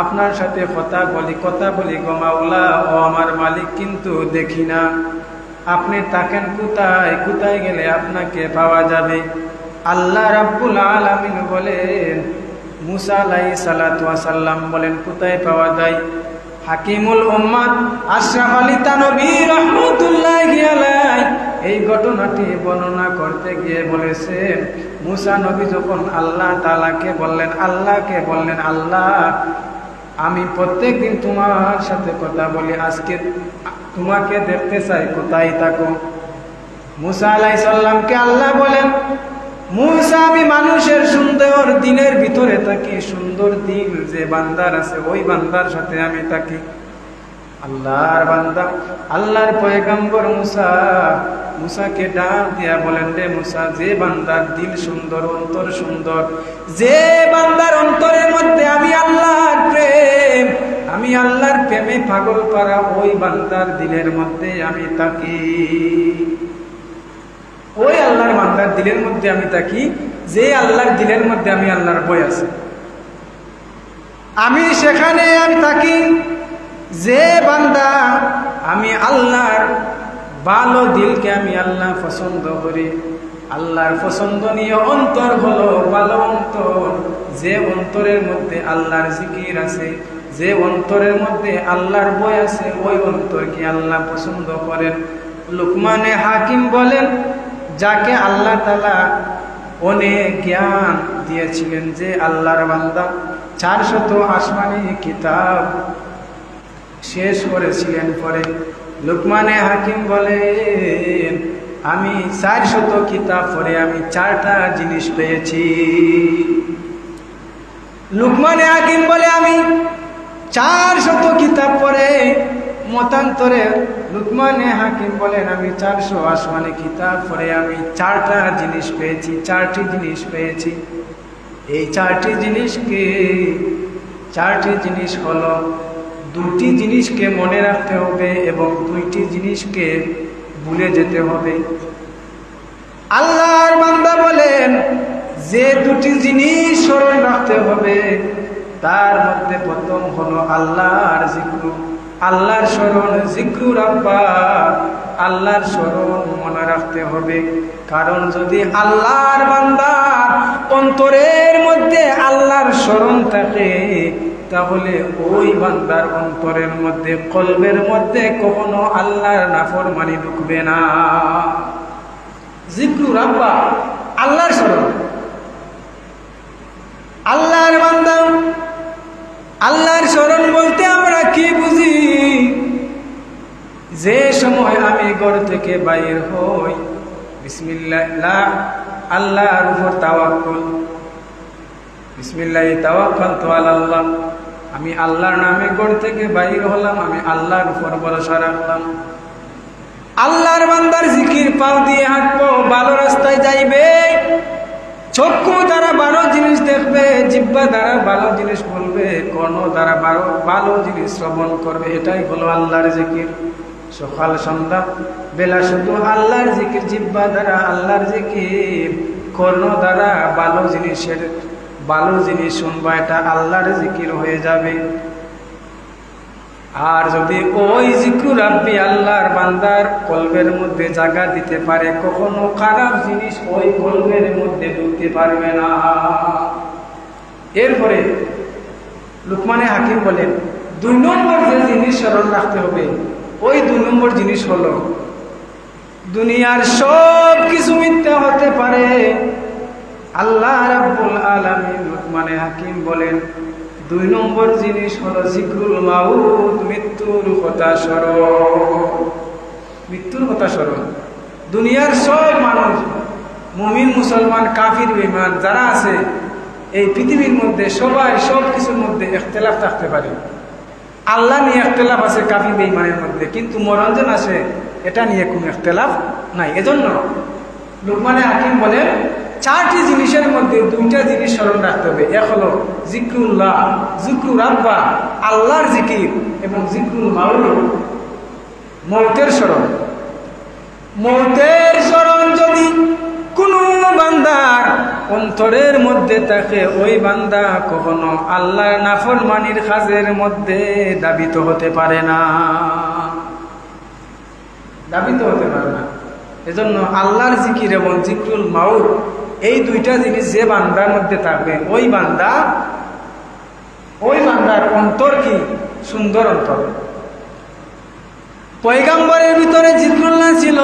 আপনার সাথে কথা বলি গো মাওলা, ও আমার মালিক, কিন্তু দেখি না। আপনি তাকেন কোথায় গেলে আপনাকে পাওয়া যাবে? আল্লাহ রাব্বুল আলামিন বলেন, মুসা আলাইহিস সালাতু ওয়াস সালাম বলেন, কোথায় পাওয়া যায়? হাকিমুল উম্মাত আশরাফ আলী তানভী রাহমাতুল্লাহি আলাইহি এই ঘটনাটি বর্ণনা করতে গিয়ে বলেছেন, মুসা নবী যখন আল্লাহকে বললেন, আল্লাহ আমি প্রত্যেক দিন তোমার সাথে কথা বলি, আজকে তোমাকে দেখতে চাই, কোথায় থাকো? মুসা আলাইহিস সালামকে আল্লাহ বলেন, মুসা আমি মানুষের সুন্দর দিনের ভিতরে থাকি, সুন্দর দিন যে বান্দার আছে ওই বান্দার সাথে আমি থাকি। আল্লাহর বান্দা, আল্লাহর পয়গম্বর মুসাকে ডাক দিয়া বলেন, রে মুসা, যে বান্দার দিল সুন্দর, অন্তর সুন্দর, যে বান্দার অন্তরের মধ্যে আমি আল্লাহর প্রেম, আমি আল্লাহর প্রেমে পাগল পারা, ওই বান্দার দিলের মধ্যে আমি থাকি। ওই আল্লাহর বান্দার দিলের মধ্যে আমি থাকি, যে আল্লাহর দিলের মধ্যে আমি আল্লাহর ভয় আছে, আমি সেখানে আমি থাকি। যে বান্দা আমি আল্লাহর ভালো দিলকে আমি আল্লাহ পছন্দ করি, আল্লাহর পছন্দনীয় অন্তর হলো ভালো অন্তর, যে অন্তরের মধ্যে আল্লাহর জিকির আছে, যে অন্তরের মধ্যে আল্লাহর ভয় আছে, ওই অন্তরকে আল্লাহ পছন্দ করেন। লুকমানে হাকিম বলেন, যাকে আল্লাহ তাআলা অনেক জ্ঞান দিয়েছিলেন, যে আল্লাহর বান্দা 400 আসমানি কিতাব শেষ করেছিলেন, পরে লুকমানে হাকিম বলেন, আমি 400 কিতাব পড়ে আমি 4টা জিনিস পেয়েছি। লুকমানে হাকিম বলে, আমি 400 কিতাব পড়ে, মতান্তরে লুকমানে হাকিম বলেন, আমি 400 আসমানি কিতাব পড়ে আমি 4টা জিনিস পেয়েছি, 4টি জিনিস পেয়েছি। এই 4টি জিনিসকে, 4টি জিনিস হলো, 2টি জিনিসকে মনে রাখতে হবে এবং 2টি জিনিসকে ভুলে যেতে হবে। আল্লাহর বান্দা বলেন, যে 2টি জিনিস স্মরণ রাখতে হবে, তার মধ্যে প্রথম হলো আল্লাহর জিক্র, আল্লাহর স্মরণ, জিক্রু রাব্বা, আল্লাহর স্মরণ মনে রাখতে হবে। কারণ যদি আল্লাহর বান্দার অন্তরের মধ্যে আল্লাহর স্মরণ থাকে, তাহলে ওই বান্দার অন্তরের মধ্যে, কলবের মধ্যে কখনো আল্লাহর নাফরমানি ঢুকবে না। জিক্রু রাব্বা, আল্লাহর স্মরণ। আল্লাহর বান্দা, আল্লাহর স্মরণ বলতে আমরা কি বুঝি? যে সময় আমি ঘর থেকে বাইর হই, বিসমিল্লাহ, আল্লাহর উপর তাওয়াক্কুল, বিসমিল্লাহি তাওয়াক্কালতু আলাল্লাহ, আমি আল্লাহর নামে ঘর থেকে বাইর হলাম, আমি আল্লাহর উপর ভরসা রাখলাম। আল্লাহর বান্দার জিকির, পাও দিয়ে হাঁটবো, ভালো রাস্তায় যাইবে, চক্ষু দ্বারা ভালো জিনিস দেখবে, জিহ্বা দ্বারা ভালো জিনিস বলবে, কর্ণ দ্বারা ভালো জিনিস শ্রবণ করবে, এটাই হলো আল্লাহর জিকির। সকাল সন্ধ্যা বেলা শুধু আল্লাহর জিকির, জিহ্বা দ্বারা আল্লাহর জিকির, কর্ণ দ্বারা ভালো জিনিস শুনবা, এটা আল্লাহর জিকির হয়ে যাবে। আর যদি ওই জিক্রু রাব্বি আল্লাহর বান্দার কলবের মধ্যে জায়গা দিতে পারে, কখনো খারাপ জিনিস ওই কলবের মধ্যে ঢুকতে পারবে না। এরপরে লুকমানে হাকিম বলেন, 2 নম্বর যে জিনিস স্মরণ রাখতে হবে, ওই 2 নম্বর জিনিস হলো, দুনিয়ার সব কিছু মিথ্যা হতে পারে, আল্লাহ রাব্বুল আলামিন, লুকমানে হাকিম বলেন, 2 নম্বর জিনিস হলো জিক্রুল মাউত, মৃত্যুর কথা স্মরণ। মৃত্যুর কথা স্মরণ। দুনিয়ার সব মানুষ, মুমিন, মুসলমান, কাফির, বেঈমান যারা আছে এই পৃথিবীর মধ্যে, সবাই সব কিছুর মধ্যে ইখতিলাফ থাকতে পারে। আল্লাহ নিয়ে ইখতিলাফ আছে কাফির বেঈমানের মধ্যে, কিন্তু মরণ আছে এটা নিয়ে কোনো ইখতিলাফ নাই। এজন্য লুকমানে হাকিম বলেন, 4টি জিনিসের মধ্যে 2টা জিনিস স্মরণ রাখতে হবে। এক হলো জিক্রুল্লাহ, জিক্রু রাব্বা, আল্লাহর জিকির, এবং জিক্রুল মাউত, মৌতের স্মরণ। মৌতের স্মরণ যদি কোনো বান্দার অন্তরের মধ্যে থাকে, ওই বান্দা কখনো আল্লাহর নাফরমানির কাজের মধ্যে দাবিত হতে পারে না, দাবিত হতে পারে না। এজন্য আল্লাহর জিকির এবং জিক্রুল মাউত, এই 2টা জিনিস যে বান্দার মধ্যে থাকবে, ওই বান্দার অন্তর কি সুন্দর অন্তর। পয়গম্বরের ভিতরে জিক্রুল্লাহ ছিল।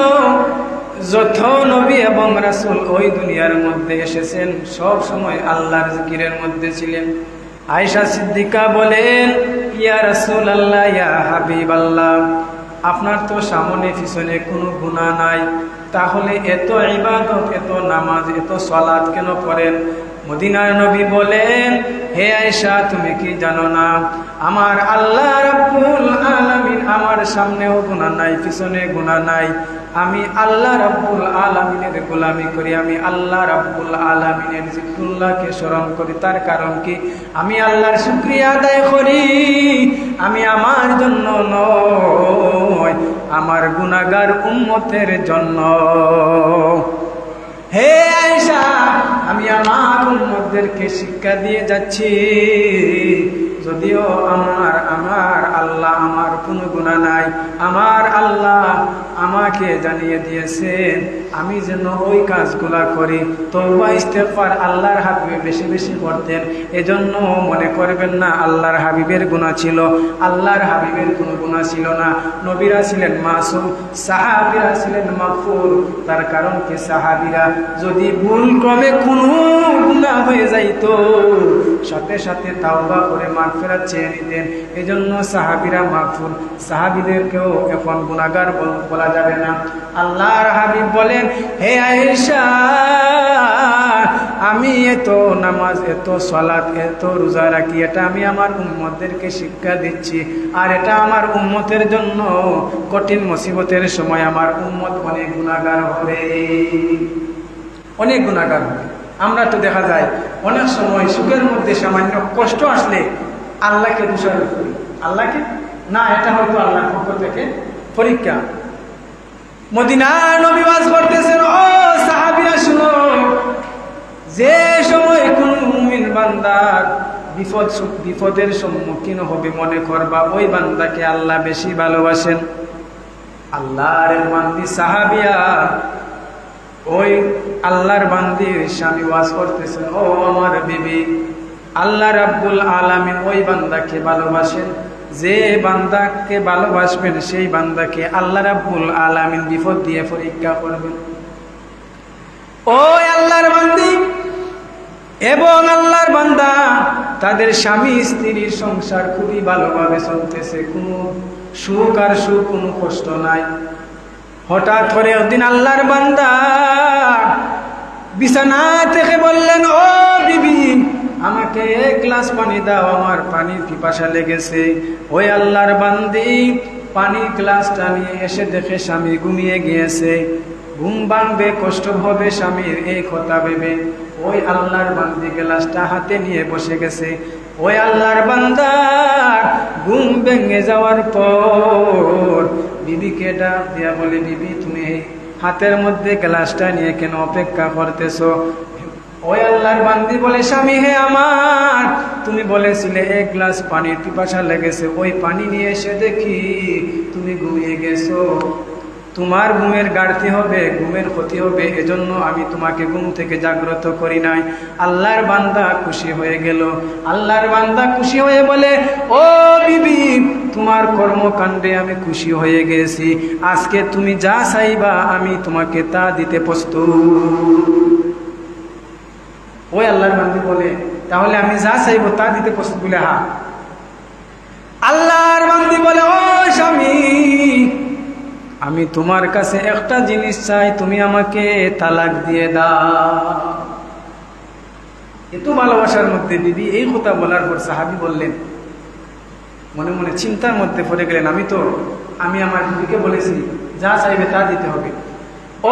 যত নবী এবং রাসূল ওই দুনিয়ার মধ্যে এসেছেন, সব সময় আল্লাহর জিকিরের মধ্যে ছিলেন। আয়েশা সিদ্দিকা বলেন, ইয়া রাসূলুল্লাহ, ইয়া হাবিবাল্লাহ, আপনার তো সামনে পিছনে কোনো গুনাহ নাই, তাহলে এত ইবাদত, এত নামাজ, এত সালাত কেন পড়েন? মদিনার নবী বলেন, হে আয়েশা, তুমি কি জানো না আমার আল্লাহ রাব্বুল আলামিন, আমার সামনেও গুনাহ নাই, পিছনে গুনাহ নাই, আমি আল্লাহ রাব্বুল আলামিনের গোলামি করি, আমি আল্লাহ রাব্বুল আলামিনের জিকরুল্লাহকে স্মরণ করি। তার কারণ কি? আমি আল্লাহর শুকরিয়া আদায় করি। আমি আমার জন্য নয়, আমার গুনাহগার উম্মতের জন্য। হে আয়েশা, আমি আমার উম্মতদেরকে শিক্ষা দিয়ে যাচ্ছি, যদিও আমার আল্লাহ, আমার কোনো গুনাহ নাই, আমার আল্লাহ আমাকে জানিয়ে দিয়েছেন আমি যেন ওই কাজগুলা করি। তওবা ইস্তেগফার আল্লাহর হাবিব বেশি বেশি করতেন। এজন্য মনে করবেন না আল্লাহর হাবিবের গুনাহ ছিল, আল্লাহর হাবিবের কোনো গুনাহ ছিল না। নবীরা ছিলেন মাসুম, সাহাবীরা ছিলেন মাগফুর। তার কারণ কি? সাহাবীরা যদি ভুল ক্রমে কোনো গুনাহ হয়ে যাইতো, সাথে সাথে তাওবা করে মাগফিরাত চেয়ে নিতেন। এজন্য সাহাবীরা মাগফুর। সাহাবীদেরকেও এখন গুনাহগার বলা যাবে না। আল্লাহর হাবিব বলেন, হে আয়েশা, আমি এত নামাজ, এত সালাত, এত রোজা রাখি, এটা আমি আমার উম্মতদেরকে শিক্ষা দিচ্ছি। আর এটা আমার উম্মতের জন্য কঠিন মুসিবতের সময় আমার উম্মত অনেক গুনাহগার হবে, অনেক গুনাহগার হবে। আমরা তো দেখা যায় অনেক সময় সুখের মধ্যে সামান্য কষ্ট আসলে আল্লাহকে দোষারোপ করি। আল্লাহকে না, এটা হয়তো আল্লাহর পক্ষ থেকে পরীক্ষা। মদিনার নবী ওয়াজ করতেছেন, ও সাহাবীরা শুনো, যে সময় কোন মুমিন বান্দার বিপদের সম্মুখীন হবে, মনে করবা ওই বান্দাকে আল্লাহ বেশি ভালোবাসেন। আল্লাহর বান্দি সাহাবিয়া, ওই আল্লাহর বান্দির স্বামী ওয়াজ করতেছেন, ও আমার বিবি, আল্লাহ রাব্বুল আলামিন ওই বান্দাকে ভালোবাসেন, যে বান্দাকে ভালোবাসবেন সেই বান্দাকে আল্লাহ রাব্বুল আলামিন বিপদ দিয়ে পরীক্ষা করবেন। ওই আল্লাহর বান্দি এবং আল্লাহর বান্দা, তাদের স্বামী স্ত্রীর সংসার খুবই ভালোভাবে চলতেছে, কোনো সুখ আর সুখ, কোনো কষ্ট নাই। হঠাৎ করে একদিন আল্লাহর বান্দা বিছানা থেকে বললেন, ও বিবি, আমাকে এক গ্লাস পানি দাও, আমার পানির পিপাসা লেগেছে। ওই আল্লাহর বান্দি পানির গ্লাসটা নিয়ে এসে দেখে স্বামী ঘুমিয়ে গিয়েছে। ঘুম ভাঙবে, কষ্ট হবে স্বামীর, এই কথা ভেবে ওই আল্লাহর বান্দি গ্লাসটা হাতে নিয়ে বসে গেছে। ওই আল্লাহর বান্দা ঘুম ভেঙে যাওয়ার পর বিবিকে ডাক দিয়া বলে, বিবি, তুমি হাতের মধ্যে গ্লাসটা নিয়ে কেন অপেক্ষা করতেছো? ওই আল্লাহর বান্দি বলে, স্বামী হে আমার, তুমি বলেছিলে এক গ্লাস পানির পিপাসা লেগেছে, ওই পানি নিয়ে এসে দেখি তুমি ঘুমিয়ে গেছো। তোমার ঘুমের ঘাটতি হবে, ঘুমের ক্ষতি হবে, এজন্য আমি তোমাকে ঘুম থেকে জাগ্রত করি নাই। আল্লাহর বান্দা খুশি হয়ে গেল। আল্লাহর বান্দা খুশি হয়ে বলে, ও বিবি, তোমার কর্মকাণ্ডে আমি খুশি হয়ে গেছি, আজকে তুমি যা চাইবা আমি তোমাকে তা দিতে প্রস্তুত। ওই আল্লাহর বান্দি বলে, তাহলে আমি যা চাইবো তা দিতে প্রস্তুত বলে? হ্যাঁ। আল্লাহর বান্দি বলে, ও স্বামী, আমি তোমার কাছে একটা জিনিস চাই, তুমি আমাকে তালাক দিয়ে দাও। এত ভালোবাসার মধ্যে বিবি এই কথা বলার পর সাহাবী বললেন, মনে মনে চিন্তার মধ্যে পড়ে গেলেন, আমি আমার বিবিকে বলেছি যা চাইবে তা দিতে হবে।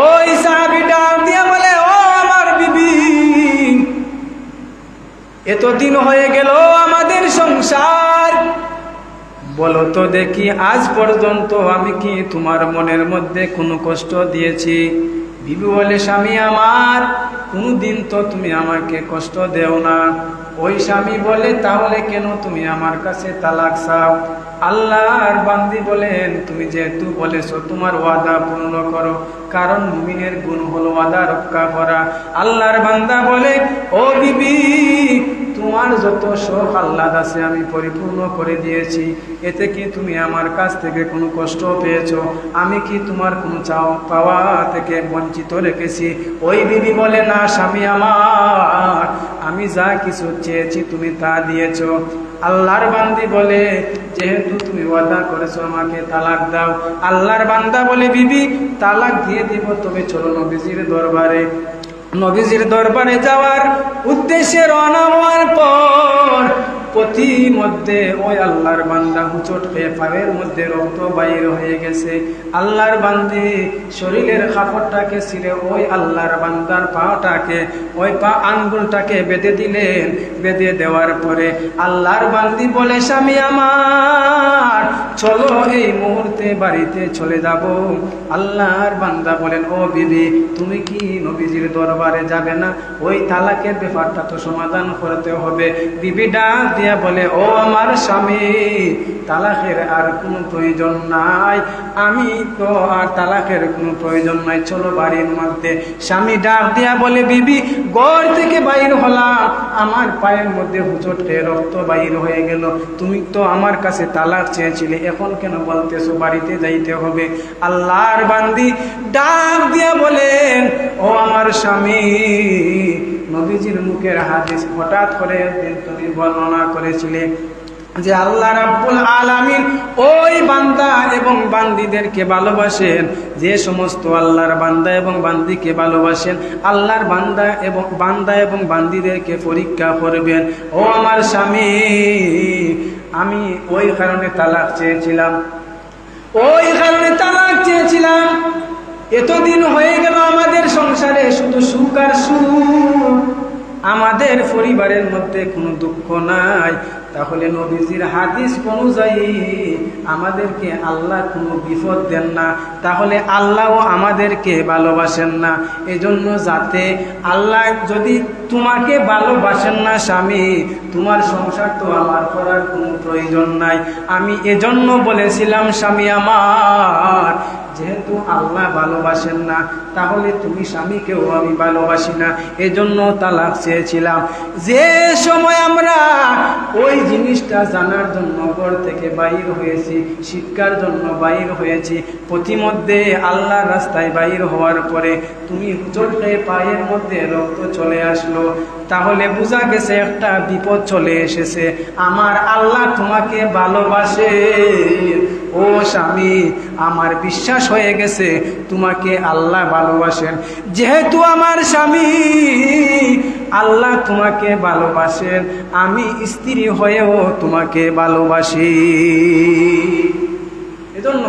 ওই সাহাবীটা দিয়া বলে, ও আমার বিবি, এতদিন হয়ে গেল আমাদের সংসার, বলো তো দেখি আজ পর্যন্ত আমি কি তোমার মনের মধ্যে কোনো কষ্ট দিয়েছি? বিবি বলে, স্বামী আমার, কোনদিন তো তুমি আমাকে কষ্ট দেও না। ওই স্বামী বলে, তাহলে কেন তুমি আমার কাছে তালাক চাও? আল্লাহর বান্দি বলেন, তুমি যেহেতু বলেছো তোমার ওয়াদা পূর্ণ করো, কারণ মুমিনের গুণ হলো ওয়াদা রক্ষা করা। আল্লাহর বান্দা বলে, ও বিবি, তোমার যত শখ আহ্লাদ আছে আমি পরিপূর্ণ করে দিয়েছি, এতে কি তুমি আমার কাছ থেকে কোনো কষ্ট পেয়েছো? আমি কি তোমার কোনো পাওয়া থেকে বঞ্চিত রেখেছি? ওই বিবি বলে, না স্বামী আমার, আমি যা কিছু চেয়েছি তুমি তা দিয়েছো। আল্লাহর বান্দি বলে, যেহেতু তুমি ওয়াদা করেছো আমাকে তালাক দাও। আল্লাহর বান্দা বলে, বিবি তালাক দিয়ে দিব, তবে চলো নবীজির দরবারে। নবীজির দরবারে যাওয়ার উদ্দেশ্যে রওনা হওয়ার পর পথিমধ্যে ওই আল্লাহর বান্দা হুঁচট খেয়ে পায়ের মধ্যে রক্ত বাইর হয়ে গেছে। আল্লাহর বান্দি শরীরের কাপড়টাকে ছিঁড়ে ওই আল্লাহর বান্দার পাটাকে, ওই পা আঙ্গুলটাকে বেঁধে দিলেন। বেঁধে দেওয়ার পরে আল্লাহর বান্দি বলে, স্বামী আমার, চলো এই মুহূর্তে বাড়িতে চলে যাব। আল্লাহর বান্দা বলেন, ও বিবি, তুমি কি নবীজির দরবারে যাবে না? ওই তালাকের ব্যাপারটা তো সমাধান করতে হবে। বিবি ডাক দিয়া বলে, ও আমার স্বামী, তালাকের আর কোনো প্রয়োজন নাই, আমি তো আর তালাকের কোনো প্রয়োজন নাই, চলো বাড়ির মধ্যে। স্বামী ডাক দিয়া বলে, বিবি ঘর থেকে বাইর হলাম, আমার পায়ের মধ্যে হুঁচটে রক্ত বাইর হয়ে গেল, তুমি তো আমার কাছে তালাক চেয়েছিলে, এখন কেন বলতেছো বাড়িতে যাইতে হবে? আল্লাহর বান্দি ডাক দিয়া বলেন, ও আমার স্বামী, নবীজির মুখের হাদিস হঠাৎ করে তুমি বর্ণনা করেছিলে যে আল্লাহ রাব্বুল আলামিন ওই বান্দা এবং বান্দীদেরকে ভালোবাসেন। যে সমস্ত আল্লাহর বান্দা এবং বান্দীকে ভালোবাসেন, আল্লাহর বান্দা এবং বান্দীদেরকে পরীক্ষা করবেন। ও আমার স্বামী, আমি ওই কারণে তালাক চেয়েছিলাম, ওই কারণে তালাক চেয়েছিলাম। এতদিন হয়ে গেল আমাদের সংসারে শুধু সুখ আর সুখ, আমাদের পরিবারের মধ্যে কোনো দুঃখ নাই। তাহলে নবীজির হাদিস অনুযায়ী আমাদেরকে আল্লাহ কোনো বিপদ দেন না, তাহলে আল্লাহও আমাদেরকে ভালোবাসেন না। এজন্য যাতে আল্লাহ যদি তোমাকে ভালোবাসেন না স্বামী, তোমার সংসার তো আমার করার কোনো প্রয়োজন নাই। আমি এজন্য বলেছিলাম, স্বামী আমার, যেহেতু আল্লাহ ভালোবাসেন না, তাহলে তুমি স্বামীকেও আমি ভালোবাসি না, এজন্য তালাক চেয়েছিলাম। যে সময় আমরা ওই জিনিসটা জানার জন্য ঘর থেকে বাইর হয়েছি, শিক্ষার জন্য বাইর হয়েছি, পথিমধ্যে আল্লাহর রাস্তায় বাইর হওয়ার পরে তুমি চলতে পায়ের মধ্যে রক্ত চলে আসলো, তাহলে বোঝা গেছে একটা বিপদ চলে এসেছে। আমার আল্লাহ তোমাকে ভালোবাসে। ও স্বামী, আমার বিশ্বাস হয়ে গেছে তোমাকে আল্লাহ ভালোবাসেন। যেহেতু আমার স্বামী আল্লাহ তোমাকে ভালোবাসেন, আমি স্ত্রী হয়েও তোমাকে ভালোবাসি। এজন্য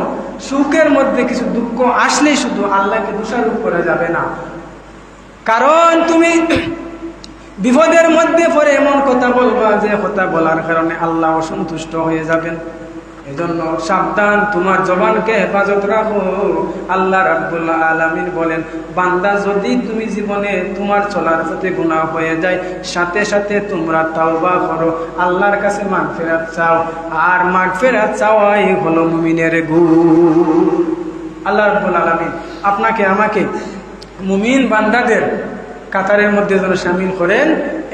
সুখের মধ্যে কিছু দুঃখ আসলেই শুধু আল্লাহকে দোষারোপ করা যাবে না, কারণ তুমি বিপদের মধ্যে পরে এমন কথা বলবা যে কথা বলার কারণে আল্লাহ অসন্তুষ্ট হয়ে যাবেন। এজন্য সাবধান, তোমার জবানকে হেফাজত রাখো। আল্লাহ রাব্বুল আলামিন বলেন, বান্দা যদি তুমি জীবনে তোমার চলার পথে গুনাহ হয়ে যায়, সাথে সাথে তোমরা তাওবা করো, আল্লাহর কাছে মাগফিরাত চাও, আর মাগফিরাত চাওয়াই হলো মুমিনের গুণ। আল্লাহ রাব্বুল আলামিন আপনাকে আমাকে মুমিন বান্দাদের কাতারের মধ্যে যেন শামিল করেন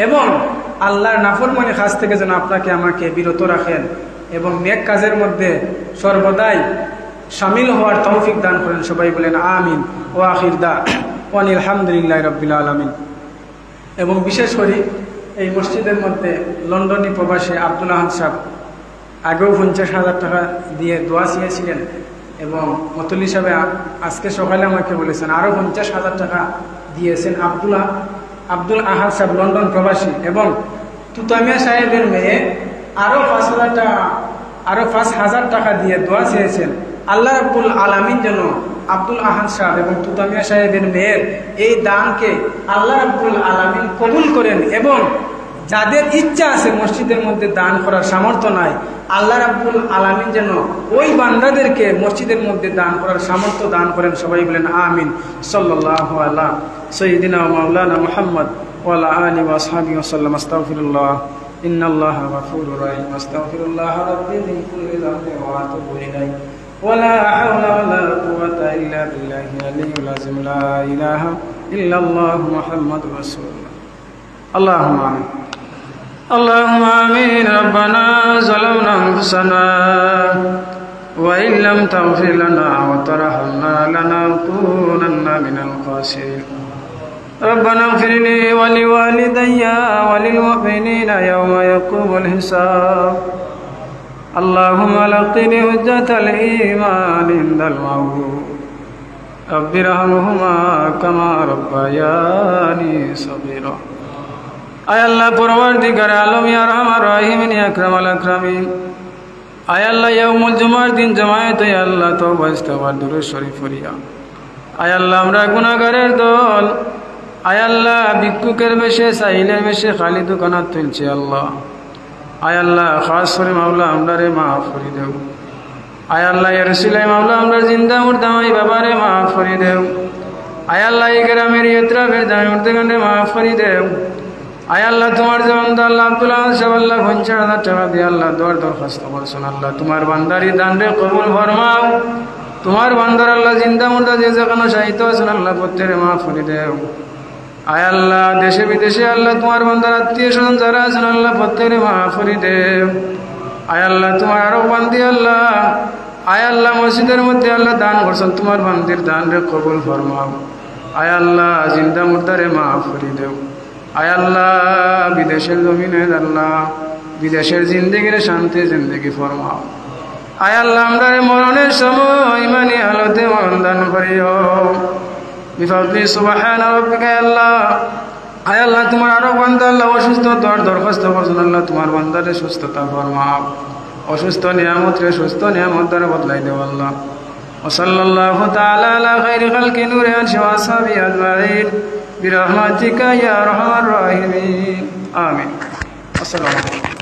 এবং আল্লাহর নাফরমানি কাজ থেকে যেন আপনাকে আমাকে বিরত রাখেন এবং নেক কাজের মধ্যে সর্বদাই শামিল হওয়ার তৌফিক দান করেন। সবাই বলেন আমিন। ও আখির দা ওয়ানিল হামদুলিল্লাহি রাব্বিল আলামিন। এবং বিশেষ করে এই মসজিদের মধ্যে লন্ডনী প্রবাসী আব্দুল আহাদ সাহেব আগেও 50,000 টাকা দিয়ে দোয়া চেয়েছিলেন এবং মতলি সাহেব আজকে সকালে আমাকে বলেছেন আরও 50,000 টাকা দিয়েছেন। আব্দুল আহাদ সাহেব লন্ডন প্রবাসী এবং তুতামিয়া সাহেবের মেয়ে আরো 5,000 টাকা দিয়ে দোয়া চেয়েছেন। আল্লাহ রাব্বুল আলামিন যেন আব্দুল আহাদ সাহেব এবং তুতামিয়া সাহেবের মেয়ের এই দানকে আল্লাহ রাব্বুল আলামিন কবুল করেন এবং যাদের ইচ্ছা আছে মসজিদের মধ্যে দান করার সামর্থ্য নাই, আল্লাহ রাব্বুল আলামিন যেন ওই বান্দাদেরকে মসজিদের মধ্যে দান করার সামর্থ্য দান করেন। সবাই বলেন আমিন। সাল্লাল্লাহু আলা সাইয়্যিদিনা ওয়া মাওলানা মুহাম্মদ ওয়া আলা আলিহি ওয়া আসহাবিহি ওয়া সাল্লাম। আস্তাগফিরুল্লাহ ইন্নাল্লাহা গফুরুর রাহিম। আস্তাগফিরুল্লাহ রাব্বি মিন কুল্লি যামবিন ওয়া আতুবু ইলাইহি ওয়া লা হাওলা ওয়া লা কুওয়াতা ইল্লা বিল্লাহিল আলিয়্যিল আযীম। লা ইলাহা ইল্লাল্লাহু মুহাম্মাদুর রাসূলুল্লাহ। আল্লাহুম্মা আমিন। اللهم آمين. ربنا ظلمنا أنفسنا وإن لم تغفر لنا وترحمنا لنكونن من الخاسرين. ربنا اغفر لي ولوالدي وللمؤمنين يوم يقوم الحساب. اللهم لقني حجة الإيمان عند الموت. رب ارحمهما كما ربياني صغيرا. আয় আল্লাহ পরওয়ারদিগার আলম ইয়া আরহামার রাহিমিন ইয়া আকরামাল আকরামিন। আয় আল্লাহ ইয়াউমুল জুমার দিন জামায়াত আয় আল্লাহ তওবা ইস্তিগফার দুরূদ শরীফ পড়িয়া। আয় আল্লাহ আমরা গুনাহগারের দল, আয় আল্লাহ ভিক্ষুকের বেশে সাইলের বেশে খালি দোকানাত তুলছি আল্লাহ। আয় আল্লাহ খাস করে মাওলা আমরা রে মাফ করে দেও। আয় আল্লাহ ইয়া রাসূলাই মাওলা আমরা জিন্দা মুর্দা মাই বাবারে মাফ করে দেও। আয় আল্লাহ এই গ্রামের ইত্রাফের দামি মুর্দাগানে মাফ করে দেও। আয় আল্লাহ তোমার যে বান্দা আল্লাহ আব্দুল্লাহ সাহেব আল্লাহ 50,000 টাকা দিয়ে আল্লাহ দোয়ার দরখাস্ত করছেন আল্লাহ তোমার বান্দারি দানরে কবুল ফরমাও। তোমার বান্দার আল্লাহ জিন্দা মুর্দা যে যেখানে শাহিত আছেন আল্লাহ প্রত্যেকে মাফ করে দেও। আয় আল্লাহ দেশে বিদেশে আল্লাহ তোমার বান্দার আত্মীয় স্বজন যারা আছেন আল্লাহ প্রত্যেকে মাফ করে দেও। আয় আল্লাহ তোমার আরো বান্দি আল্লাহ, আয় আল্লাহ মসজিদের মধ্যে আল্লাহ দান করছেন তোমার বান্দির দানরে কবুল ফরমাও। আয় আল্লাহ জিন্দা মুর্দারে মাফ করে দেও। আয় আল্লাহ বিদেশের জমিনে আল্লাহ বিদেশের জিন্দেগির শান্তি জিন্দেগি ফরমাও। আয় আল্লাহ আমরা মরণের সময় ইমানি হালতে মরণ দান করিও বিফাদলি সুবহানা রাব্বিকা। আল্লাহ আয় আল্লাহ তোমার আরো বান্দা আল্লাহ অসুস্থ দরখাস্ত করছেন আল্লাহ তোমার বান্দারে সুস্থতা ফরমাও। অসুস্থ নিয়ামত রে সুস্থ নিয়ামত দ্বারা বদলাই দেও আল্লাহ। ওয়াসাল্লাল্লাহু তাআলা আলা খাইরি খালকি নূরি আরশি ওয়া আসহাবিহি আজমাইন برحمتك يا ارحم الراحمين آمين. السلام عليكم.